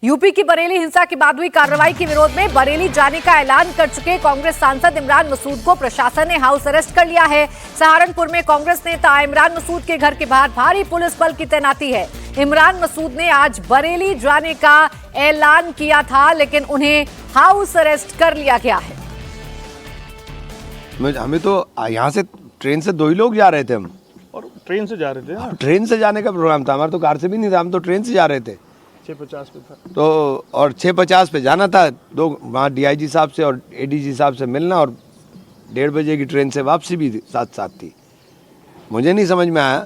UP की बरेली हिंसा के बाद हुई कार्रवाई के विरोध में बरेली जाने का ऐलान कर चुके कांग्रेस सांसद इमरान मसूद को प्रशासन ने हाउस अरेस्ट कर लिया है। सहारनपुर में कांग्रेस नेता इमरान मसूद के घर के बाहर भारी पुलिस बल की तैनाती है। इमरान मसूद ने आज बरेली जाने का ऐलान किया था, लेकिन उन्हें हाउस अरेस्ट कर लिया गया है। हमें तो यहाँ से ट्रेन से 2 ही लोग जा रहे थे हम, और ट्रेन से जा रहे थे। ट्रेन से जाने का प्रोग्राम था हमारा, तो कार से भी नहीं था, हम तो ट्रेन से जा रहे थे। 6:50 पे था तो और 6:50 पे जाना था, वहाँ डीआईजी साहब से और एडीजी साहब से मिलना, और 1:30 बजे की ट्रेन से वापसी भी साथ साथ थी। मुझे नहीं समझ में आया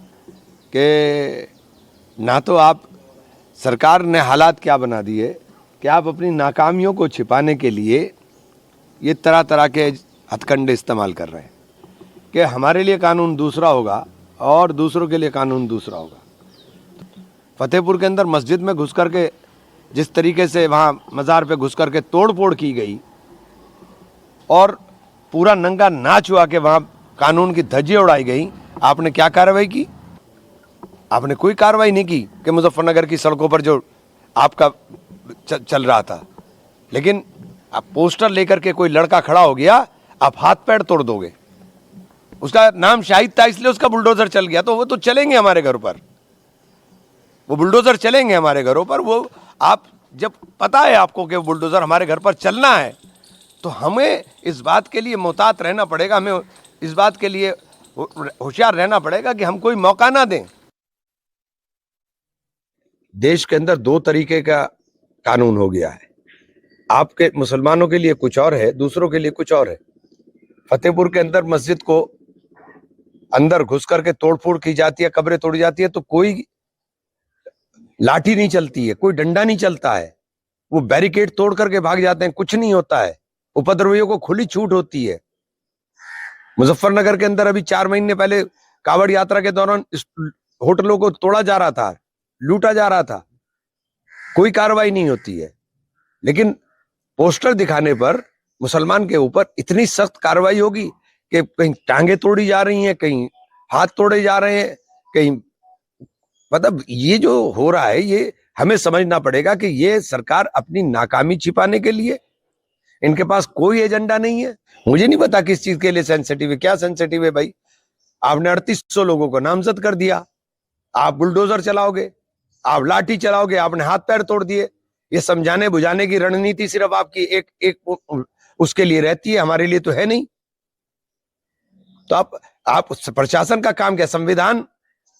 कि ना तो आप सरकार ने हालात क्या बना दिए कि आप अपनी नाकामियों को छिपाने के लिए ये तरह तरह के हथकंडे इस्तेमाल कर रहे हैं कि हमारे लिए कानून दूसरा होगा और दूसरों के लिए कानून दूसरा होगा। फतेहपुर के अंदर मस्जिद में घुस करके जिस तरीके से वहाँ मज़ार पे घुस करके तोड़ फोड़ की गई और पूरा नंगा नाच हुआ के वहाँ कानून की धज्जियाँ उड़ाई गई, आपने क्या कार्रवाई की? आपने कोई कार्रवाई नहीं की कि मुजफ्फरनगर की सड़कों पर जो आपका चल रहा था, लेकिन आप पोस्टर लेकर के कोई लड़का खड़ा हो गया, आप हाथ पैर तोड़ दोगे। उसका नाम शाहिद था इसलिए उसका बुलडोजर चल गया, तो वो तो चलेंगे हमारे घर पर, वो बुलडोजर चलेंगे हमारे घरों पर। वो आप जब पता है आपको कि बुलडोजर हमारे घर पर चलना है, तो हमें इस बात के लिए मुहतात रहना पड़ेगा, हमें इस बात के लिए होशियार रहना पड़ेगा कि हम कोई मौका ना दें। देश के अंदर 2 तरीके का कानून हो गया है, आपके मुसलमानों के लिए कुछ और है, दूसरों के लिए कुछ और है। फतेहपुर के अंदर मस्जिद को अंदर घुस करके तोड़फोड़ की जाती है, कब्रें तोड़ी जाती है, तो कोई लाठी नहीं चलती है, कोई डंडा नहीं चलता है, वो बैरिकेड तोड़ करके भाग जाते हैं, कुछ नहीं होता है, उपद्रवियों को खुली छूट होती है। मुजफ्फरनगर के अंदर अभी 4 महीने पहले कावड़ यात्रा के दौरान होटलों को तोड़ा जा रहा था, लूटा जा रहा था, कोई कार्रवाई नहीं होती है। लेकिन पोस्टर दिखाने पर मुसलमान के ऊपर इतनी सख्त कार्रवाई होगी कि कहीं टांगे तोड़ी जा रही हैं, कहीं हाथ तोड़े जा रहे हैं, कहीं, मतलब ये जो हो रहा है ये हमें समझना पड़ेगा कि ये सरकार अपनी नाकामी छिपाने के लिए, इनके पास कोई एजेंडा नहीं है। मुझे नहीं पता किस चीज के लिए सेंसिटिव है, क्या सेंसिटिव है भाई? आपने 3800 लोगों को नामजद कर दिया, आप बुलडोजर चलाओगे, आप लाठी चलाओगे, आपने हाथ पैर तोड़ दिए। ये समझाने बुझाने की रणनीति सिर्फ आपकी एक उसके लिए रहती है, हमारे लिए तो है नहीं। तो आप प्रशासन का काम क्या? संविधान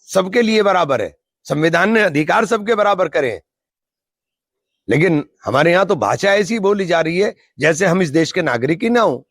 सबके लिए बराबर है, संविधान ने अधिकार सबके बराबर करे, लेकिन हमारे यहाँ तो भाषा ऐसी बोली जा रही है जैसे हम इस देश के नागरिक ही ना हो।